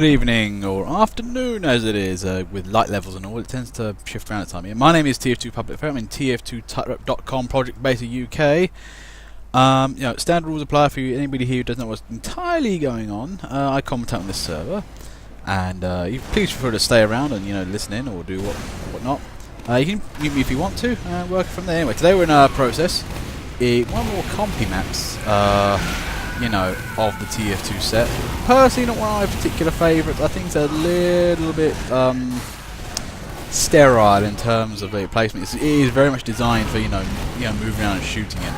evening, or afternoon as it is, with light levels and all. It tends to shift around at time. Yeah, my name is TF2 Public Fair. I'm in TF2Tightrope.com, project based in UK. Standard rules apply for you. Anybody here who doesn't know what's entirely going on. I commentate on this server, and please feel free to stay around and listen in or do whatnot. You can mute me if you want to, and work from there. Anyway, today we're in a process. One more compy maps. Of the TF2 set. Personally, not one of my particular favourites. I think it's a little bit sterile in terms of the placement. It is very much designed for moving around and shooting it.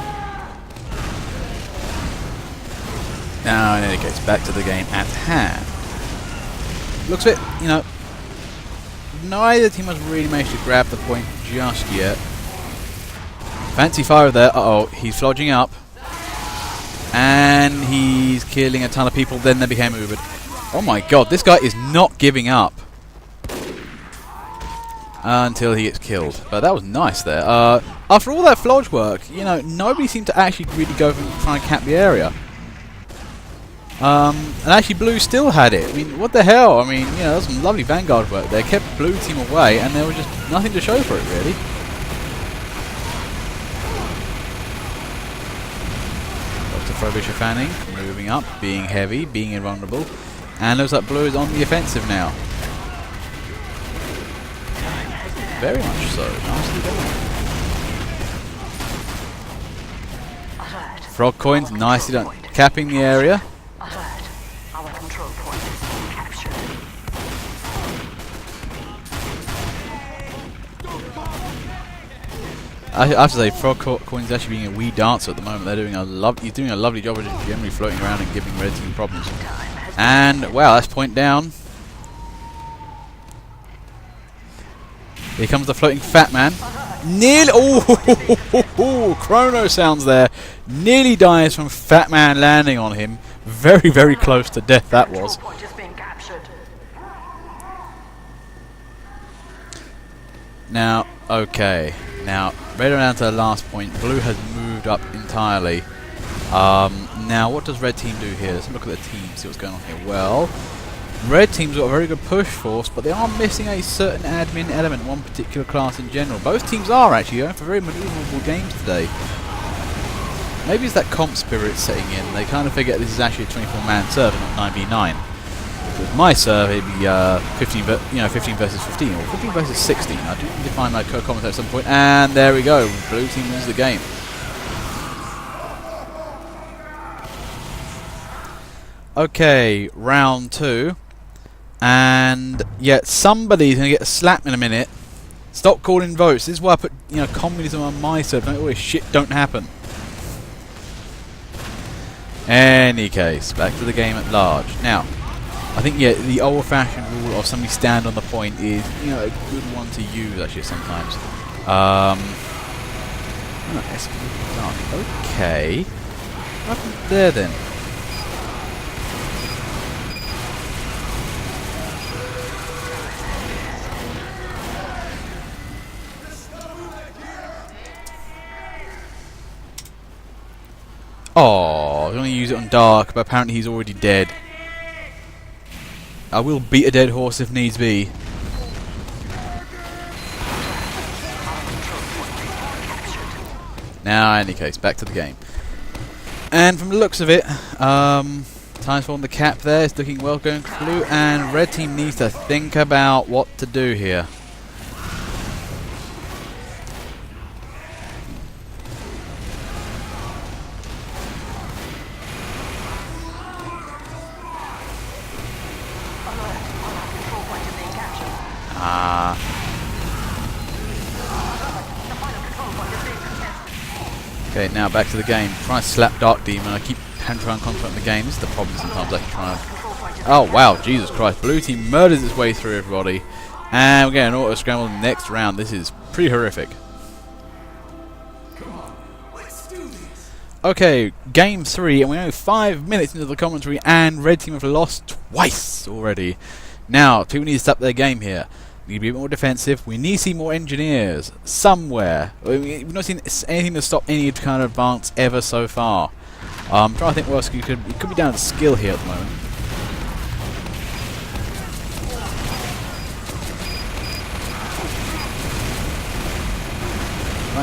Now, in any case, back to the game at hand. Looks a bit, neither team has really managed to grab the point just yet. Fancy fire there. Uh-oh, he's flogging up. And he's killing a ton of people, then they became Ubered. Oh my god, this guy is not giving up. Until he gets killed. But that was nice there. After all that flodge work, nobody seemed to actually really go for trying to cap the area. And actually Blue still had it. I mean, what the hell? I mean, that was some lovely Vanguard work there. Kept Blue team away, and there was just nothing to show for it, really. Frobisher fanning, moving up, being heavy, being invulnerable, and looks like Blue is on the offensive now. Very much so. Nicely done. Frog coins, nicely done. Capping the area. I have to say, Frog Coin is actually being a wee dancer at the moment. He's doing a lovely job of just generally floating around and giving red team problems. And wow, that's point down. Here comes the floating fat man. Nearly, Chrono sounds there. Nearly dies from Fat Man landing on him. Very, very close to death that was. Now, okay. Now, right around to the last point, Blue has moved up entirely. Now, what does Red Team do here? Let's look at the team, see what's going on here. Well, Red Team's got a very good push force, but they are missing a certain admin element, one particular class in general. Both teams are actually going for very maneuverable games today. Maybe it's that comp spirit setting in. They kind of forget this is actually a 24-man server, not 9v9. With my serve, it'd be 15 versus 15, or 15 versus 16. I do need to find my co-commentator at some point, and there we go. Blue team wins the game. Okay, round 2, and yet somebody's gonna get slapped in a minute. Stop calling votes. This is why I put communism on my serve. Don't always shit don't happen. Any case, back to the game at large now. I think, the old-fashioned rule of somebody stand on the point is, a good one to use, actually, sometimes. Okay. What happened there, then? Oh, I was going to use it on Dark, but apparently he's already dead. I will beat a dead horse if needs be. Now, in any case, back to the game. And from the looks of it, time for the cap there. It's looking well going for Blue, and Red Team needs to think about what to do here. Okay, now back to the game. Try to slap Dark Demon. I keep trying to concentrate on the game. This is the problem sometimes. I try to... Oh wow, Jesus Christ! Blue team murders its way through everybody, and we're getting an auto scramble in the next round. This is pretty horrific. Okay, game 3, and we're only 5 minutes into the commentary, and Red team have lost twice already. Now, people need to step their game here. We need to be a bit more defensive. We need to see more engineers somewhere. We've not seen anything to stop any kind of advance ever so far. I'm trying to think what else it could be down to skill here at the moment.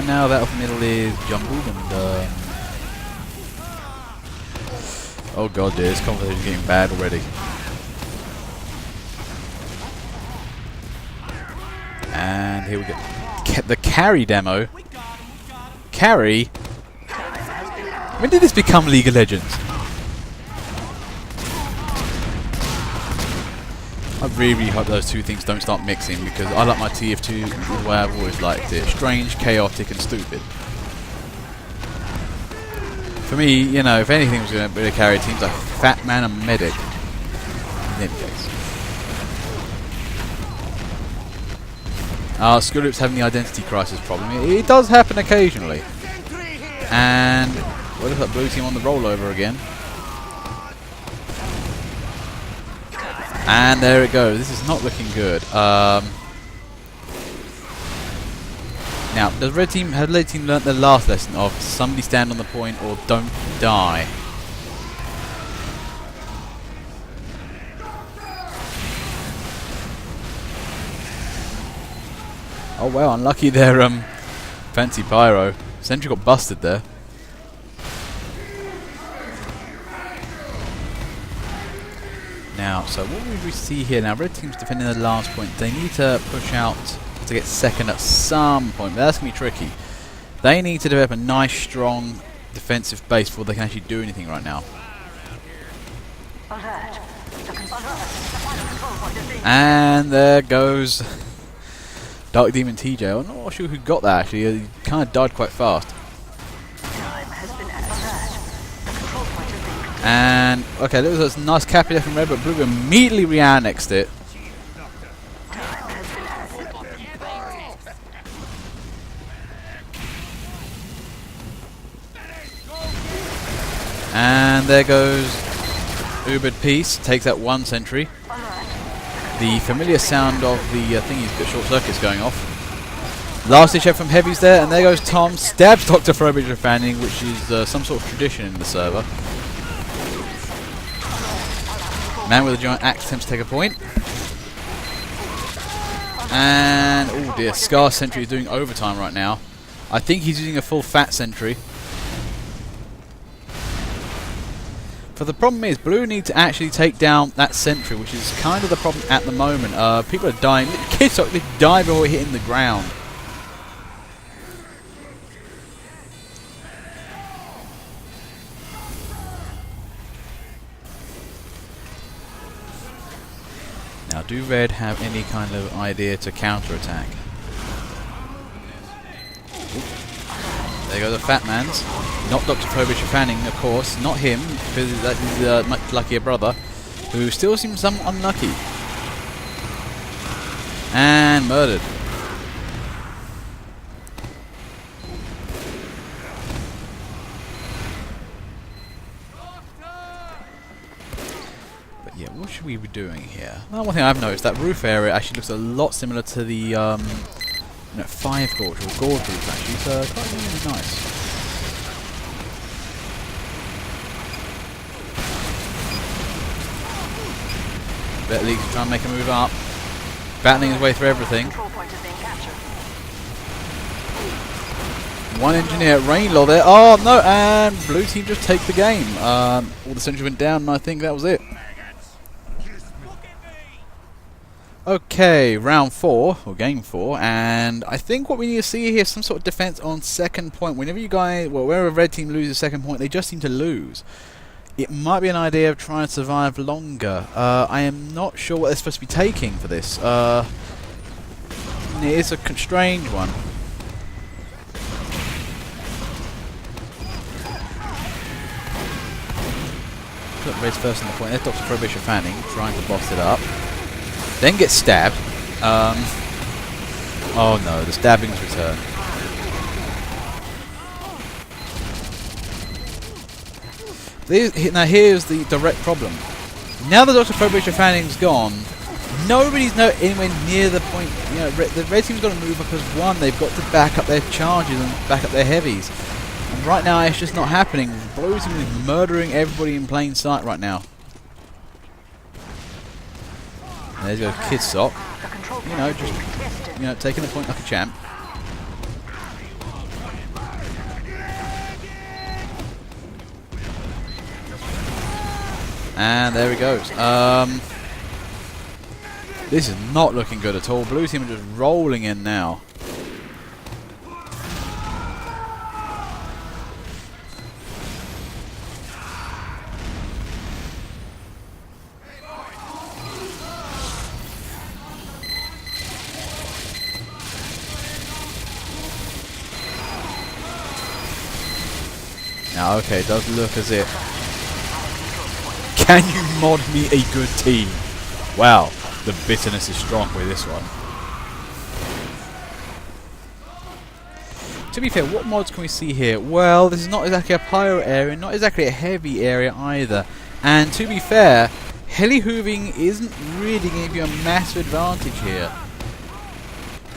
now that of the middle is Jumbo and oh god, dear, this conversation is getting bad already. And here we go. The carry demo. Carry? When did this become League of Legends? I really hope those two things don't start mixing, because I like my TF2 the way I've always liked it. Strange, chaotic and stupid. For me, you know, if anything was going to really carry teams like Fat Man and Medic. In any case. Skullup's having the identity crisis problem. It does happen occasionally. And what if that blue team on the rollover again? And there it goes. This is not looking good. Now, has red team learnt their last lesson of somebody stand on the point or don't die? Oh well, unlucky there. Fancy pyro. Sentry got busted there. Now, so what would we see here now? Red team's defending the last point. They need to push out to get second at some point, but that's going to be tricky. They need to develop a nice, strong defensive base before they can actually do anything right now. And there goes Dark Demon TJ. I'm not sure who got that actually. He kind of died quite fast. And okay, there was a nice Cappy from red, but blue immediately re-annexed it. And there goes Ubered Peace, takes out one sentry. The familiar sound of the thingy's got short circuits going off. Last ditch from Heavies there, and there goes Tom, stabs Dr. Frobisher Fanning, which is some sort of tradition in the server. Man with a giant axe attempts to take a point. And, oh dear, Scar Sentry is doing overtime right now. I think he's using a full fat sentry. But the problem is, blue need to actually take down that sentry, which is kind of the problem at the moment. People are dying. Kids are dying before hitting the ground. Now, do red have any kind of idea to counter-attack? There goes the Fat Man's. Not Dr. Frobisher Fanning, of course. Not him, because that is much luckier brother, who still seems somewhat unlucky. And murdered. But yeah, what should we be doing here? Well, one thing I've noticed, that roof area actually looks a lot similar to the 5 Gorge, or Gorge roof actually. It's quite really nice. Bet League's trying to make a move up. Battling his way through everything. One engineer, Rainlaw there. Oh no, and blue team just take the game. All the sentries went down, and I think that was it. Okay, round 4, or game 4, and I think what we need to see here is some sort of defense on second point. Whenever you guys, well, wherever a red team loses second point, they just seem to lose. It might be an idea of trying to survive longer. I am not sure what they're supposed to be taking for this. It is a strange one. Put red's first on the point. There's Dr. Frobisher Fanning trying to boss it up. Then gets stabbed. Oh no, the stabbings return. Now here's the direct problem. Now that Dr. Frobisher Fanning's gone, nobody's anywhere near the point. You know, the red team's got to move because one, they've got to back up their charges and back up their heavies. And right now it's just not happening. Blue team is murdering everybody in plain sight right now. There goes Kidsock. You know, just taking the point like a champ. And there he goes. This is not looking good at all. Blue team are just rolling in now. Now, okay, it does look as if... Can you mod me a good team? Wow, the bitterness is strong with this one. To be fair, what mods can we see here? Well, this is not exactly a pyro area, not exactly a heavy area either. And to be fair, heli hooving isn't really going to give you a massive advantage here.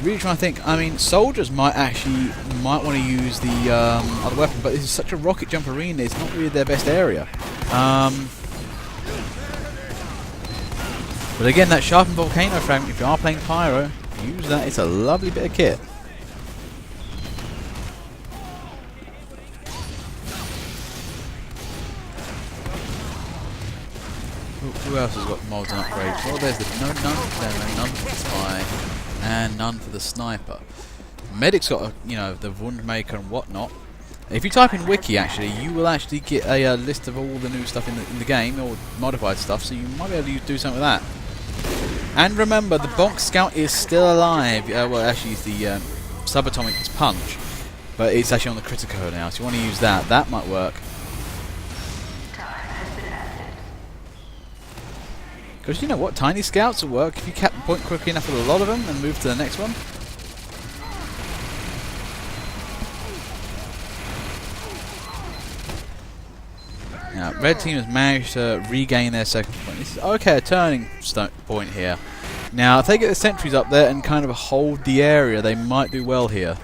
Really trying to think. I mean, soldiers might want to use the other weapon, but this is such a rocket jump arena. It's not really their best area. But again, that sharpened volcano fragment. If you are playing pyro, use that. It's a lovely bit of kit. Who else has got mods and upgrades? Well, there's none for the spy, and none for the sniper. Medic's got the Wundmaker and whatnot. If you type in wiki, actually, you will actually get a list of all the new stuff in the game, or modified stuff. So you might be able to do something with that. And remember, the Bonk Scout is still alive. Well, actually, it's the Subatomic Punch, but it's actually on the Critico now. So you want to use that. That might work. Because you know what, tiny scouts will work if you cap the point quickly enough with a lot of them and move to the next one. Now, red team has managed to regain their second point. This is okay, a turning point here. Now, if they get the sentries up there and kind of hold the area, they might do well here.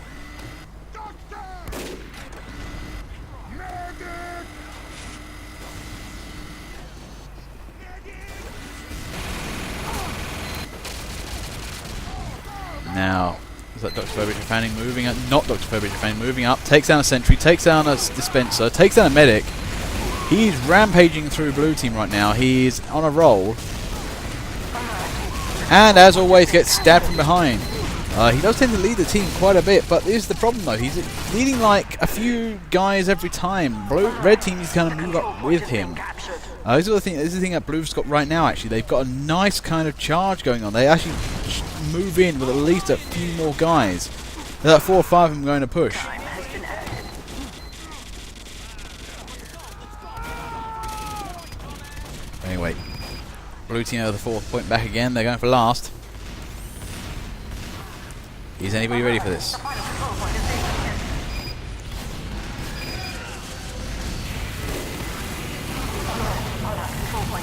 Now, is that Dr. Burbage Fanning moving up? Not Dr. Burbage Fanning moving up. Takes down a sentry, takes down a dispenser, takes down a medic. He's rampaging through blue team right now. He's on a roll. And as always, gets stabbed from behind. He does tend to lead the team quite a bit, but here's the problem though. He's leading like a few guys every time. Red team is going to move up with him. This is the thing that Blue's got right now, actually. They've got a nice kind of charge going on. They actually move in with at least a few more guys. There's like 4 or 5 of them going to push. Anyway, blue team over the 4th point back again. They're going for last. Is anybody ready for this?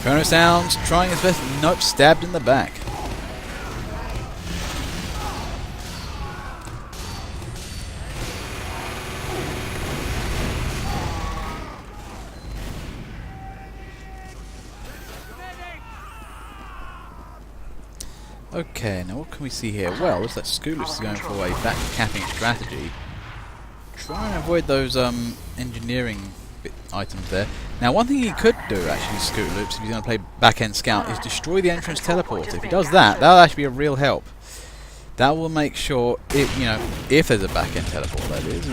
Chrono Sounds trying his best. Nope, stabbed in the back. Okay, now what can we see here? Well, looks like Skouluf's is going for a back capping strategy. Try and avoid those engineering items there. Now, one thing he could do, actually, Skouluf's, if he's going to play back-end scout, is destroy the entrance teleporter. If he does that, that'll actually be a real help. That will make sure, if there's a back-end teleport, that is,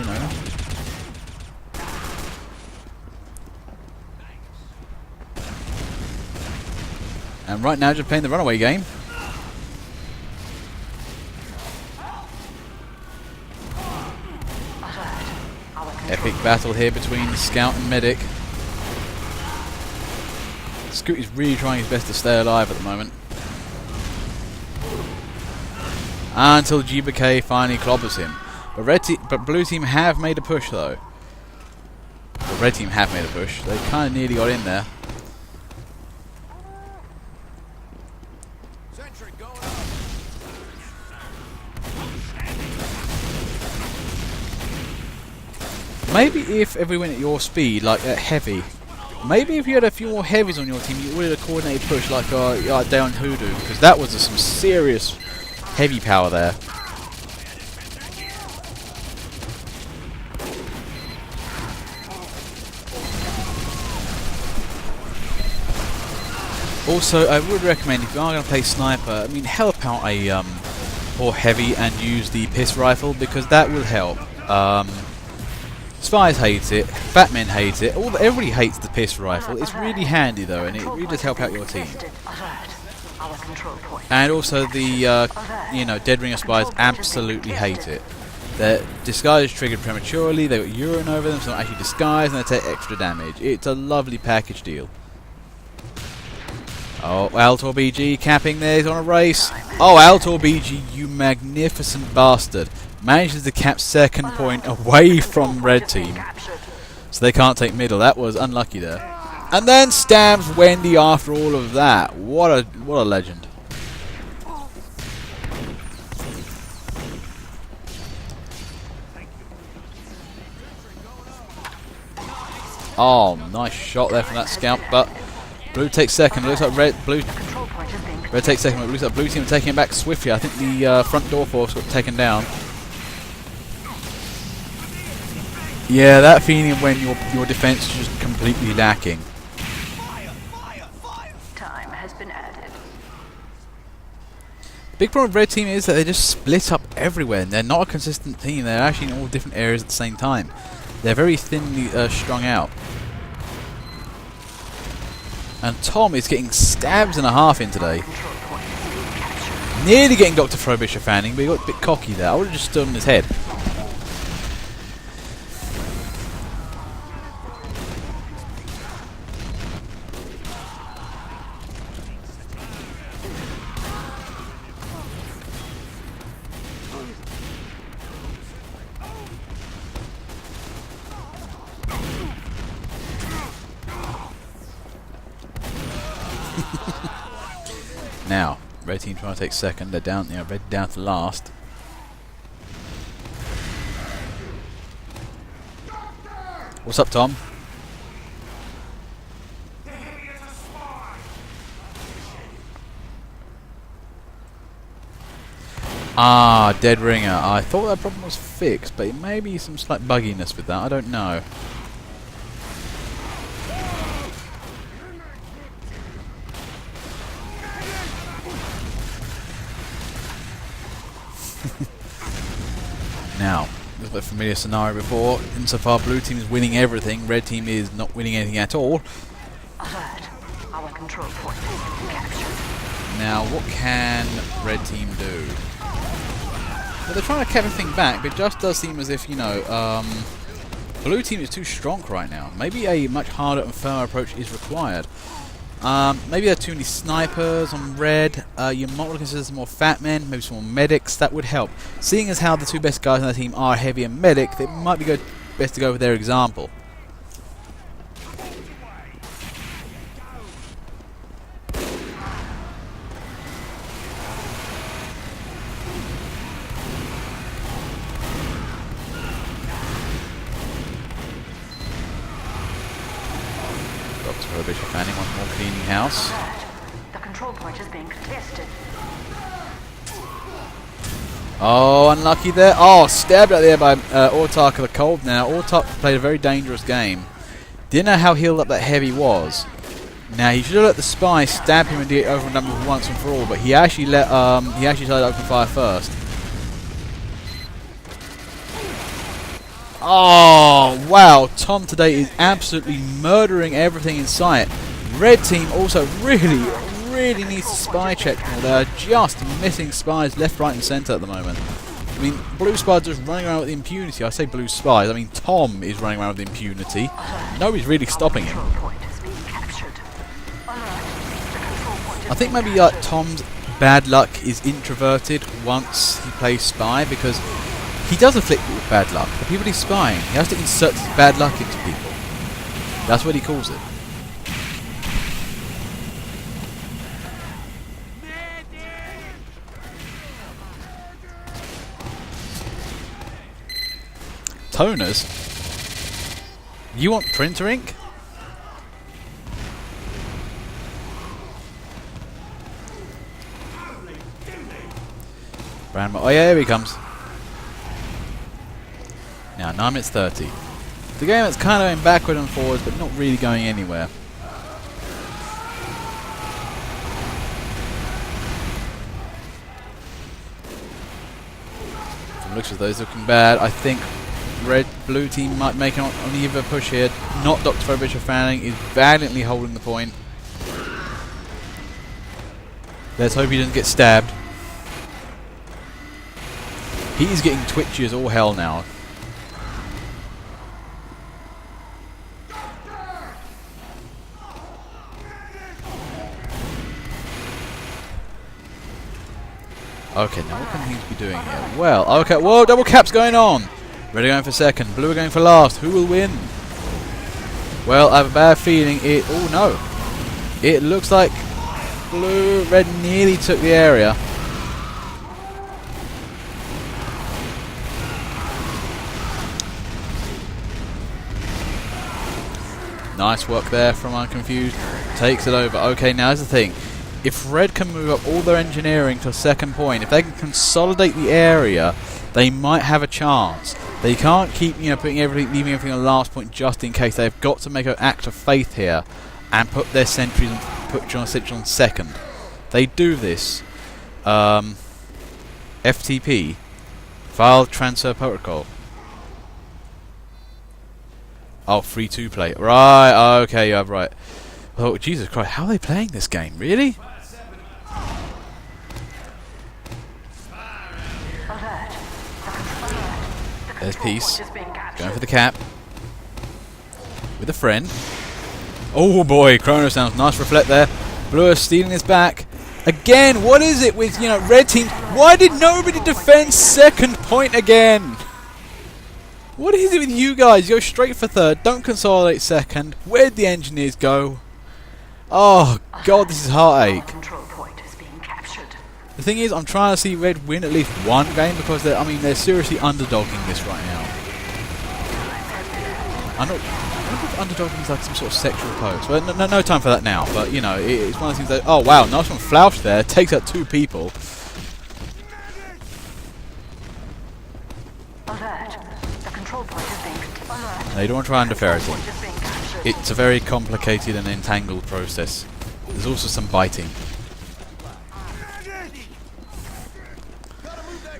And right now, just playing the runaway game. Epic battle here between Scout and Medic. Scoot is really trying his best to stay alive at the moment. Until GBK finally clobbers him. But blue team have made a push though. The red team have made a push. They kind of nearly got in there. Maybe if everyone at your speed, like at heavy, maybe if you had a few more heavies on your team, you would have a coordinated push like day on Hoodoo, because that was some serious heavy power there. Also, I would recommend, if you are going to play sniper, I mean, help out a or heavy and use the piss rifle, because that will help. Spies hate it, fat men hate it, everybody hates the piss rifle. It's really handy though, and it really does help out your team. And also the, Dead Ringer spies absolutely hate it. Their disguise is triggered prematurely, they've got urine over them, so they're not actually disguised, and they take extra damage. It's a lovely package deal. Oh, Altor BG capping there, he's on a race. Oh, Altor BG, you magnificent bastard. Manages to cap second point away from red team. So they can't take middle. That was unlucky there. And then stabs Wendy after all of that. What a legend. Oh, nice shot there from that scout, but blue takes second. It looks like red takes second. It looks like blue team are taking it back swiftly. I think the front door force got taken down. Yeah, that feeling when your defense is just completely lacking. Time has been added. Big problem with red team is that they just split up everywhere, and they're not a consistent team. They're actually in all different areas at the same time. They're very thinly strung out. And Tom is getting stabs and a half in today. Nearly getting Dr. Frobisher fanning, but he got a bit cocky there. I would have just stood on his head. Now, red team trying to take second. They're down, red down to last. What's up, Tom? Ah, Dead Ringer. I thought that problem was fixed, but it may be some slight bugginess with that. I don't know. Now, this is a familiar scenario before. Insofar blue team is winning everything, red team is not winning anything at all. Alert. Our control point has been captured. Now, what can red team do? Well, they're trying to keep everything back, but it just does seem as if, blue team is too strong right now. Maybe a much harder and firmer approach is required. Maybe there are too many snipers on red. You might want to consider some more fat men, maybe some more medics. That would help. Seeing as how the two best guys on the team are heavy and medic, it might be best to go with their example. Bishop fanning once more, cleaning house. The control point is being contested. Oh, unlucky there. Oh, stabbed out there by Autark of the Cold now. Autark played a very dangerous game. Didn't know how healed up that heavy was. Now, he should have let the spy stab him and get over and done with once and for all, but he actually started open fire first. Oh, wow. Tom today is absolutely murdering everything in sight. Red team also really needs to spy check more. They are just missing spies left, right and centre at the moment. I mean, blue spies are just running around with impunity. I say blue spies. I mean, Tom is running around with impunity. Nobody's really stopping him. I think maybe Tom's bad luck is introverted once he plays spy, because he does afflict people with bad luck. The people he's spying, he has to insert his bad luck into people. That's what he calls it. Toners? You want printer ink? Brandmo. Oh yeah, here he comes. Now, 9 minutes 30. The game that's kind of going backward and forwards, but not really going anywhere. Looks as though it's looking bad. I think blue team might make an uneven push here. Not Dr. Phobich or Fanning is valiantly holding the point. Let's hope he doesn't get stabbed. He's getting twitchy as all hell now. Okay, now what can things be doing here? Well, okay, whoa, double caps going on. Red are going for second, blue are going for last. Who will win? Well, I have a bad feeling it... Oh, no. It looks like red nearly took the area. Nice work there from Unconfused. Takes it over. Okay, now here's the thing. If red can move up all their engineering to a second point, if they can consolidate the area, they might have a chance. They can't keep, leaving everything on the last point just in case. They've got to make an act of faith here and put their sentries and put John Sitch on second. They do this. FTP, file transfer protocol. Oh, free to play. Right, okay, yeah, right. Oh, Jesus Christ, how are they playing this game? Really? There's Peace. Going for the cap. With a friend. Oh boy, Chrono sounds nice reflect there. Blue is stealing his back. Again, what is it with, red team? Why did nobody defend second point again? What is it with you guys? Go straight for third. Don't consolidate second. Where'd the engineers go? Oh god, this is heartache. The thing is, I'm trying to see red win at least one game because they're seriously underdogging this right now. I don't know if underdogging is like some sort of sexual pose. But no time for that now. But it's one of those things that, oh wow, nice one, Flouch there takes out two people. Now, you don't want to try and interfere at it. It's a very complicated and entangled process. There's also some biting.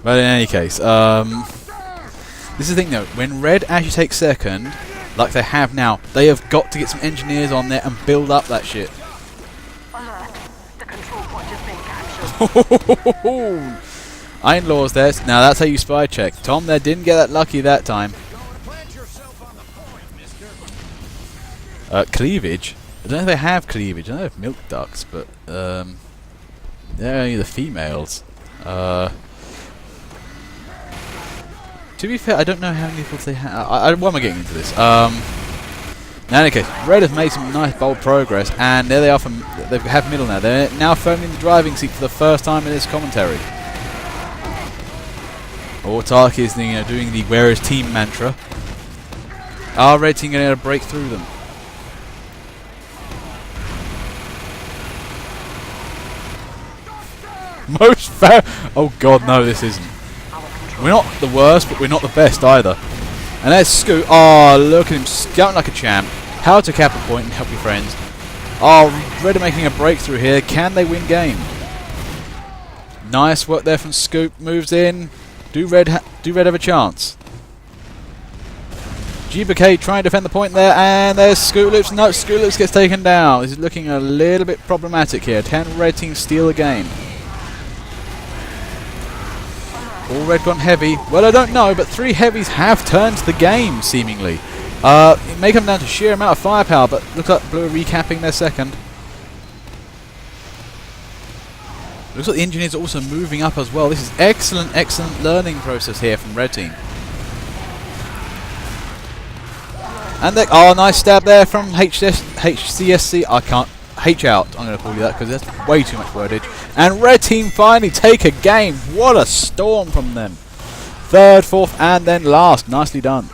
But in any case, this is the thing though, when red actually takes second, like they have now, they have got to get some engineers on there and build up that shit. Iron Law's there. Now that's how you spy check. Tom there didn't get that lucky that time. Cleavage? I don't know if they have cleavage. I don't know if milk ducks, but they're only the females. To be fair, I don't know how many nipples they have. Why am I getting into this? Now, in any case, red has made some nice, bold progress, and there they are. They have middle now. They're now firmly in the driving seat for the first time in this commentary. Autarky is doing the "Where is team" mantra. Are red team going to break through them? Most fair. Oh god, no, this isn't. We're not the worst, but we're not the best either. And there's Scoot. Oh, look at him scouting like a champ. How to cap a point and help your friends. Oh, red are making a breakthrough here. Can they win game? Nice work there from Scoot. Moves in. Do red have a chance? GBK trying to defend the point there, and there's Scoot Loops. No, Scoot Loops gets taken down. This is looking a little bit problematic here. 10 red teams steal the game. All red gone heavy. Well, I don't know, but 3 heavies have turned the game, seemingly. It may come down to sheer amount of firepower, but looks like blue are recapping their second. Looks like the engineers are also moving up as well. This is excellent, excellent learning process here from red team. And oh, nice stab there from HCSC. I can't. H out, I'm going to call you that because that's way too much wordage. And red team finally take a game. What a storm from them. Third, fourth, and then last. Nicely done.